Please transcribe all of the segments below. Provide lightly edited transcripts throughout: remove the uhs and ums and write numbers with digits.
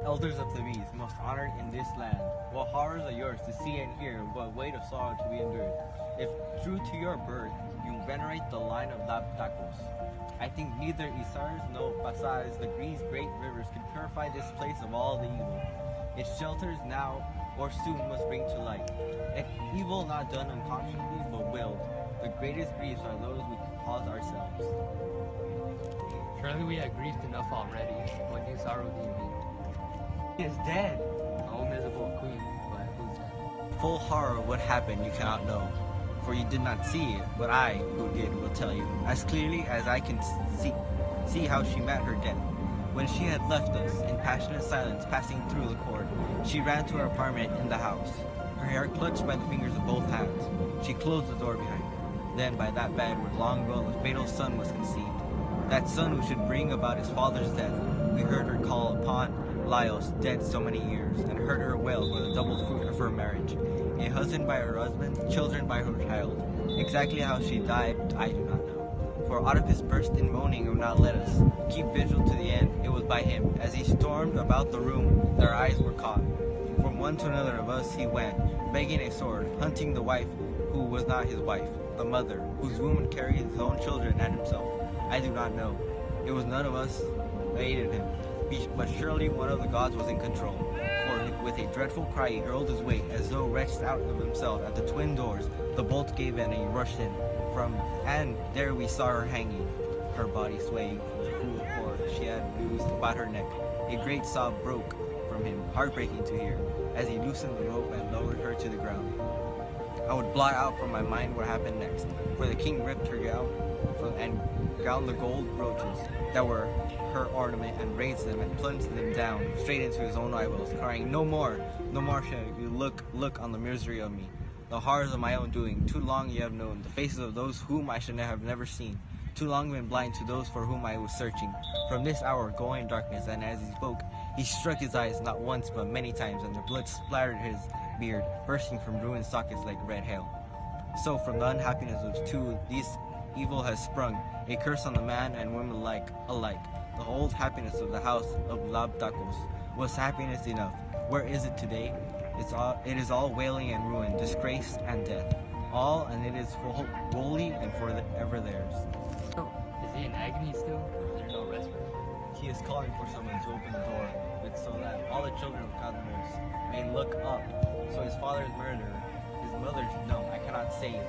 Elders of the beast, most honored in this land, what horrors are yours to see and hear, what weight of sorrow to be endured. If true to your birth, you venerate the line of Labdacos, I think neither Isars nor Pasas, the Greece great rivers, can purify this place of all the evil. Its shelters now or soon must bring to light. If evil not done unconsciously but willed, the greatest griefs are those we cause ourselves. Surely we have grieved enough already. What new sorrow do you mean? He is dead. O miserable queen, but who's that? Full horror of what happened you cannot know, for you did not see it, but I, who did, will tell you, as clearly as I can see how she met her death. When she had left us, in passionate silence passing through the court, she ran to her apartment in the house, her hair clutched by the fingers of both hands. She closed the door behind her. Then by that bed where long ago the fatal son was conceived, that son who should bring about his father's death, we heard her call upon Laios, dead so many years, and heard her wail for the double fruit of her marriage, a husband by her husband, children by her child. Exactly how she died, I do not know. For Oedipus burst in moaning and would not let us keep vigil to the end. It was by him, as he stormed about the room, that our eyes were caught. From one to another of us he went, begging a sword, hunting the wife who was not his wife, the mother, whose womb carried his own children and himself. I do not know. It was none of us that aided him, but surely one of the gods was in control. For with a dreadful cry he hurled his weight, as though wrenched out of himself at the twin doors. The bolt gave in and he rushed in. And there we saw her hanging, her body swaying from the cruel cord she had noosed about her neck. A great sob broke from him, heartbreaking to hear, as he loosened the rope and lowered her to the ground. I would blot out from my mind what happened next, for the king ripped her gown and ground the gold brooches that were her ornament and raised them and plunged them down straight into his own eyeballs, crying, no more shall you look on the misery of me, the horrors of my own doing. Too long you have known the faces of those whom I should have never seen. Too long been blind to those for whom I was searching. From this hour go in darkness. And as he spoke, he struck his eyes not once but many times, and the blood splattered his beard, bursting from ruined sockets like red hail. So from the unhappiness of two, these evil has sprung, a curse on the man and woman alike. The whole happiness of the house of Labdacos was happiness enough. Where is it today? It is all wailing and ruin, disgrace and death. All, and it is wholly and forever theirs. Is he in agony still? Is there no rest for him? He is calling for someone to open the door, but so that all the children of Cosmos may look up. So his father's murderer, his mother's, no, I cannot say it.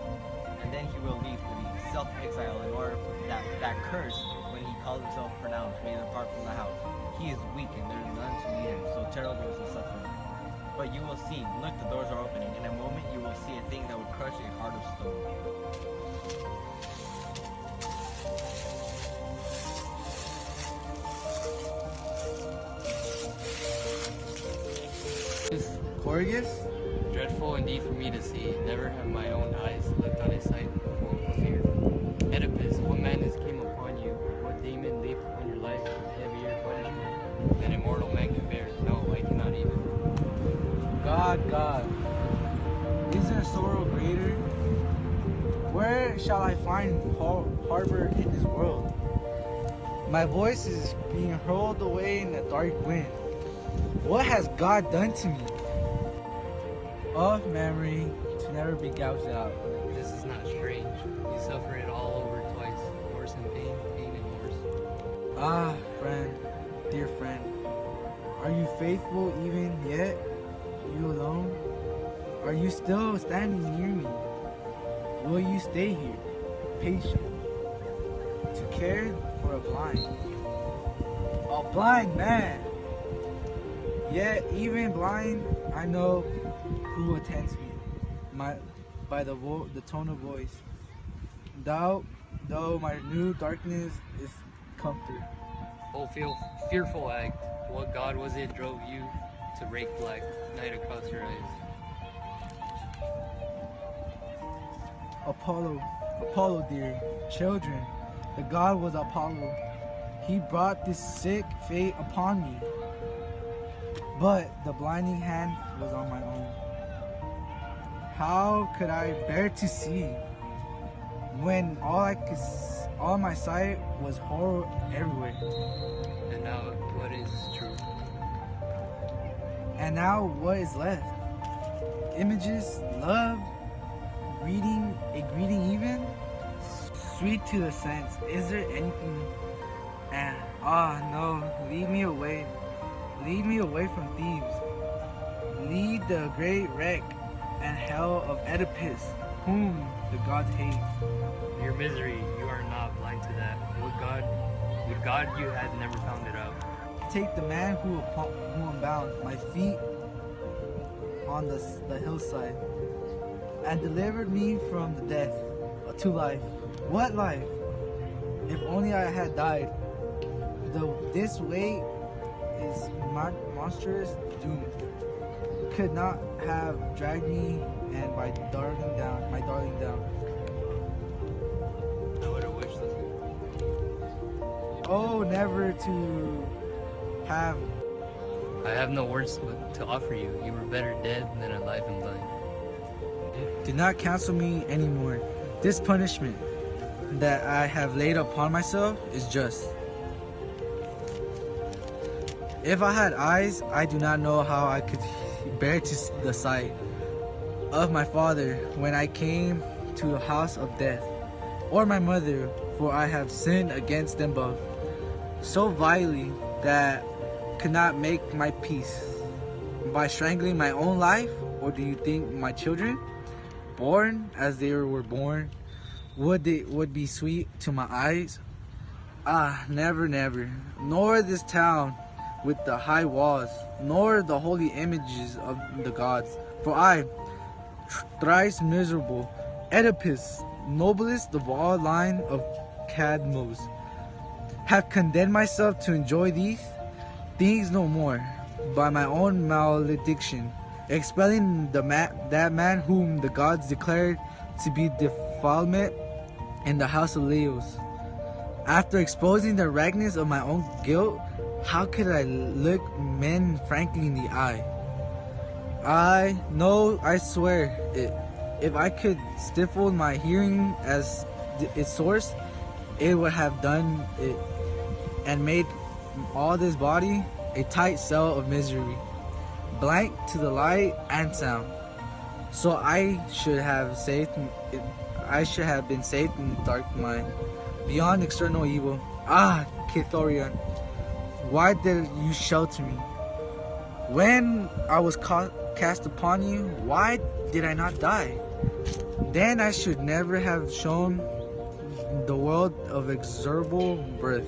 And then he will leave to be self-exile in order that curse, when he calls himself pronounced, may depart from the house. He is weak and there is none to meet him, so terrible is the suffering. But you will see, look, the doors are opening. In a moment you will see a thing that will crush a heart of stone. Corgus? Dreadful indeed for me to see. Never have my own eyes looked on a sight full of fear. Oedipus, what madness came upon you? What demon leaped upon your life with heavier punishment than a mortal man can bear? No, I cannot even. God, is there sorrow greater? Where shall I find harbor in this world? My voice is being hurled away in the dark wind. What has God done to me? Of memory to never be gouged out. This is not strange. You suffer it all over twice. Worse in pain, pain and worse. Ah, friend, dear friend, are you faithful even yet? You alone? Are you still standing near me? Will you stay here, patient, to care for a blind man? Yet even blind, I know who attends me, by the tone of voice. Though my new darkness is comfort. Oh, fearful act! What god was it drove you to rake black night across your eyes? Apollo, dear children, the god was Apollo. He brought this sick fate upon me, but the blinding hand was on my own. How could I bear to see when all my sight was horror everywhere? And now what is true? And now what is left? Images, love, a greeting even? Sweet to the sense. Is there anything? And no, lead me away. Lead me away from Thebes. Lead the great wreck and hell of Oedipus, whom the gods hate. Your misery, you are not blind to that. With God you had never found it out. Take the man who unbound my feet on the hillside and delivered me from the death to life. What life? If only I had died. This weight is monstrous doom. Could not have dragged me and my darling down. I would have wished this. Oh, never to have. I have no words to offer you. You were better dead than alive and blind. Do not counsel me anymore. This punishment that I have laid upon myself is just. If I had eyes, I do not know how I could bear to see the sight of my father when I came to the house of death, or my mother, for I have sinned against them both, so vilely that could not make my peace by strangling my own life. Or do you think my children, born as they were born, would be sweet to my eyes? Never, never. Nor this town with the high walls, nor the holy images of the gods. For I, thrice miserable, Oedipus, noblest of all line of Cadmos, have condemned myself to enjoy these things no more, by my own malediction, expelling that man whom the gods declared to be defilement in the house of Leos. After exposing the rankness of my own guilt, how could I look men frankly in the eye? I swear it. If I could stifle my hearing as its source, it would have done it and made all this body a tight cell of misery, blank to the light and sound. So I should have been saved in the dark mind, beyond external evil. Kithorion, why did you shelter me? When I was cast upon you, why did I not die? Then I should never have shown the world of execrable birth.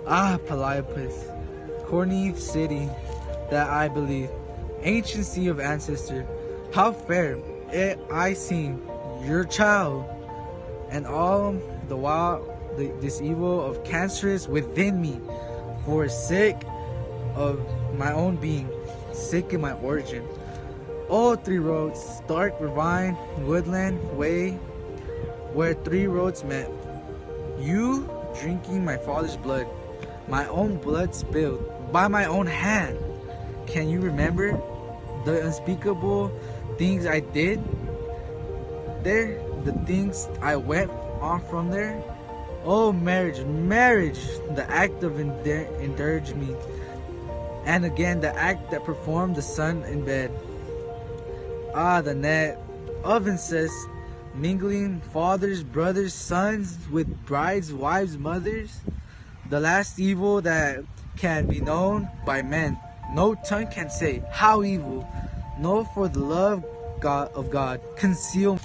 Oedipus, Corneve city that I believe, ancient sea of ancestor, how fair I seem, your child, and all the while this evil of cancerous within me, for sick of my own being, sick in my origin. Oh, three roads, stark ravine, woodland, way, where three roads met. You drinking my father's blood, my own blood spilled by my own hand. Can you remember the unspeakable things I did there, the things I went on from there? Oh, marriage, the act of indulge me, and again the act that performed the son in bed. The net of incest, mingling fathers, brothers, sons with brides, wives, mothers, the last evil that can be known by men. No tongue can say how evil, no, for the love of God conceal.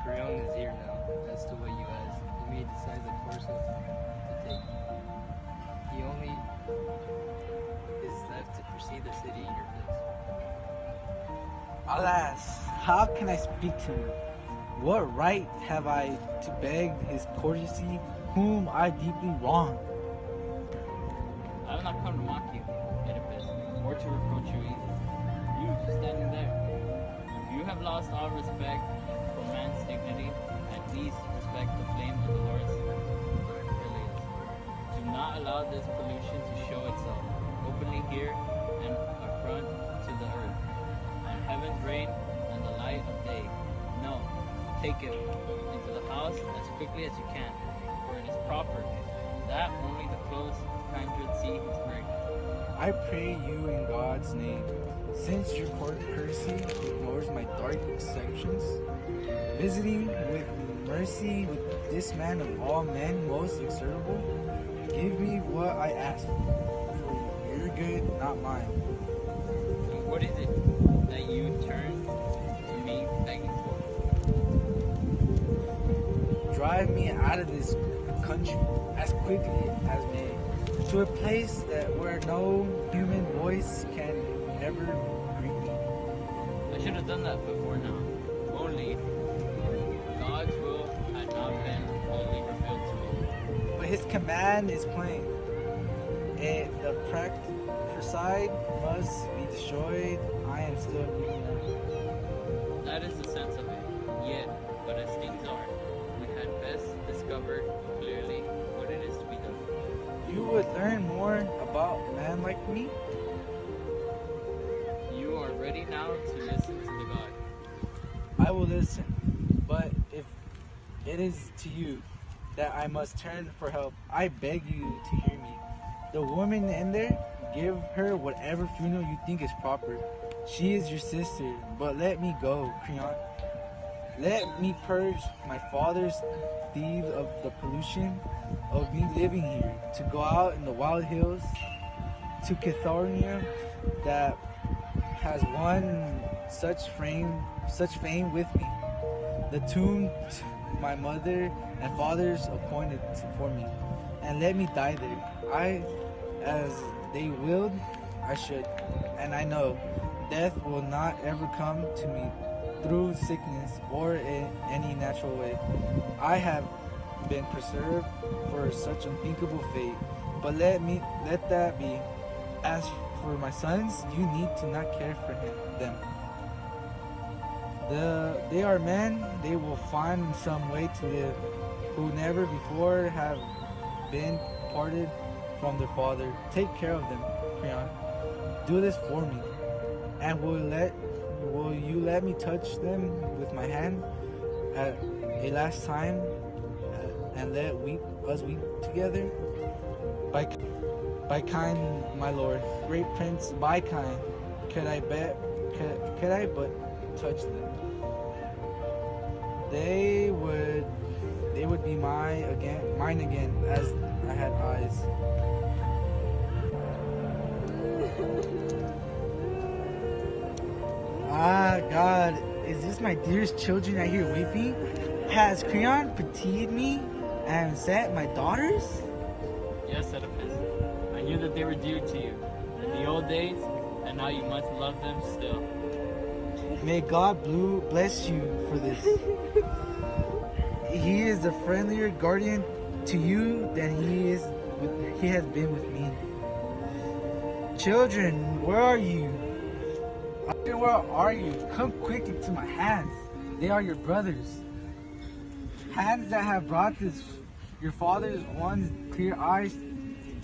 Creon is here now. As to what you asked, he may decide the course to take. He only is left to precede the city in your place. Alas, how can I speak to him? What right have I to beg his courtesy, whom I deeply wrong? I have not come to mock you, Oedipus, or to reproach you either. You, standing there, you have lost all respect for man's dignity, at least respect the flame of the Lord's brilliance. Do not allow this pollution to show itself openly here and affront to the earth, and heaven's rain and the light of day. No, take it into the house as quickly as you can, for it is proper That only the close kindred see his great. I pray you in God's name, since your courtesy ignores my dark deceptions, visiting with mercy with this man of all men most execrable, give me what I ask for your good, not mine. And what is it that you turn to me begging for? Drive me out of this country as quickly as may, to a place where no human voice can ever greet me. I should have done that before now. Only God's will had not been only revealed to me. But his command is plain, and the fratricide must be destroyed. I am still living now. That is the sense of it. Yet, but as things are, we had best discover clearly what it is to be done. You would learn more about a man like me? You are ready now to listen to the God. I will listen, but if it is to you that I must turn for help, I beg you to hear me. The woman in there, give her whatever funeral you think is proper. She is your sister, but let me go, Creon. Let me purge my father's thief of the pollution of me living here, to go out in the wild hills, to Catharnia that has won such fame with me. The tomb my mother and fathers appointed for me, and let me die there. As they willed, I should, and I know death will not ever come to me through sickness or in any natural way. I have been preserved for such unthinkable fate, but let that be. As for my sons, you need to not care for them. They are men, they will find some way to live, who never before have been parted from their father. Take care of them, Creon. Do this for me, and will you let me touch them with my hand at a last time, and let us weep together? By kind, my lord, great prince, by kind, could I but touch them? They would be mine again, as I had eyes. Ah, God, is this my dearest children I hear weeping? Has Creon pitied me and set my daughters? Yes, Oedipus. I knew that they were dear to you in the old days, and now you must love them still. May God bless you for this. He is a friendlier guardian to you than he has been with me. Children, where are you? Where are you? Come quickly to my hands. They are your brothers. Hands that have brought your father's one's clear eyes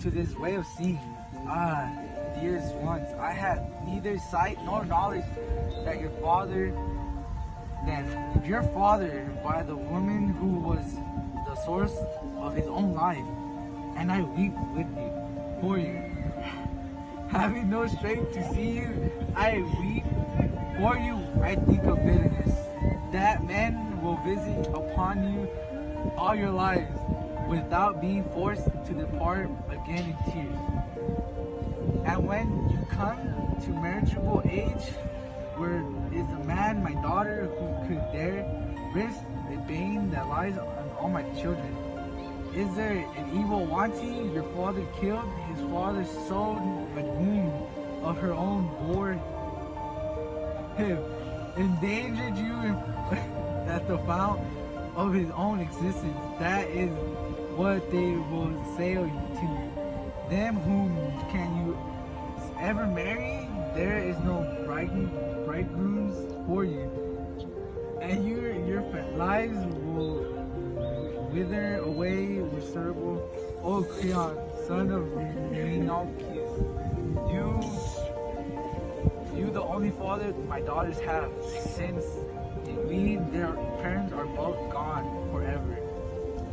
to this way of seeing. Ah, dearest ones, I had neither sight nor knowledge that your father by the woman who was the source of his own life, and I weep with you, for you. Having no strength to see you, I weep for you. I think of bitterness. That man will visit upon you all your lives without being forced to depart again in tears. And when you come to marriageable age, where is a man, my daughter, who could dare risk the bane that lies on all my children? Is there an evil wanting? Your father killed, his father sowed a womb of her own bore him, endangered you at the fount of his own existence. That is what they will say to you. Them whom can you ever marry? There is no bridegrooms for you, and your lives will wither away miserable. O Creon, son of Mcleod, you the only father my daughters have, since we, their parents, are both gone forever.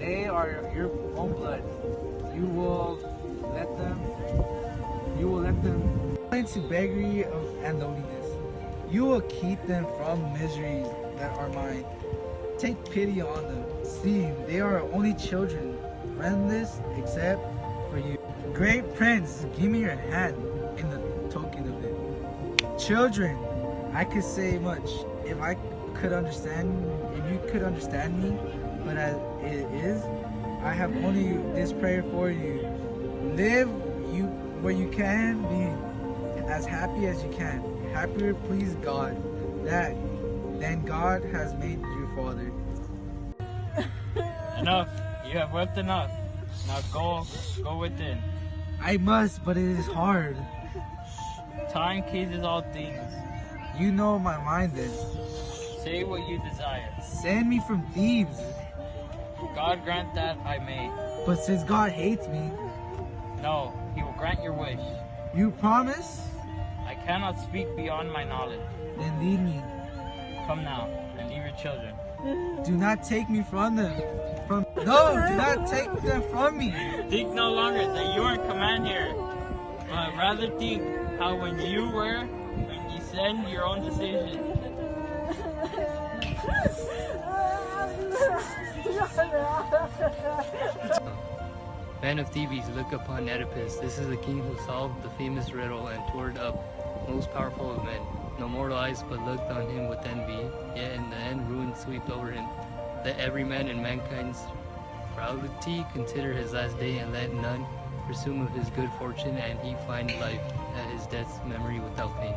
They are your own blood. You will let them into beggary and loneliness. You will keep them from miseries that are mine. Take pity on them. See, they are only children, friendless except for you. Great Prince, give me your hand in the token of it. Children, I could say much if you could understand me, but as it is, I have only this prayer for you. Live where you can be as happy as you can. Happier please God than God has made you father. Enough. You have wept enough. Now go within. I must, but it is hard. Time cases all things. You know my mind is. Say what you desire. Send me from Thebes. God grant that I may. But since God hates me, No, he will grant your wish. you promise? I cannot speak beyond my knowledge. Then lead me. Come now, and leave your children. Do not take me from them. Do not take them from me. Think no longer that you are in command here, but rather think how when you send your own decision. Men of Thebes, look upon Oedipus. This is the king who solved the famous riddle and tore it up, most powerful of men. No mortal eyes but looked on him with envy, yet in the end ruin swept over him. Let every man in mankind's frailty consider his last day, and let none presume of his good fortune, and he find life at his death's memory without pain.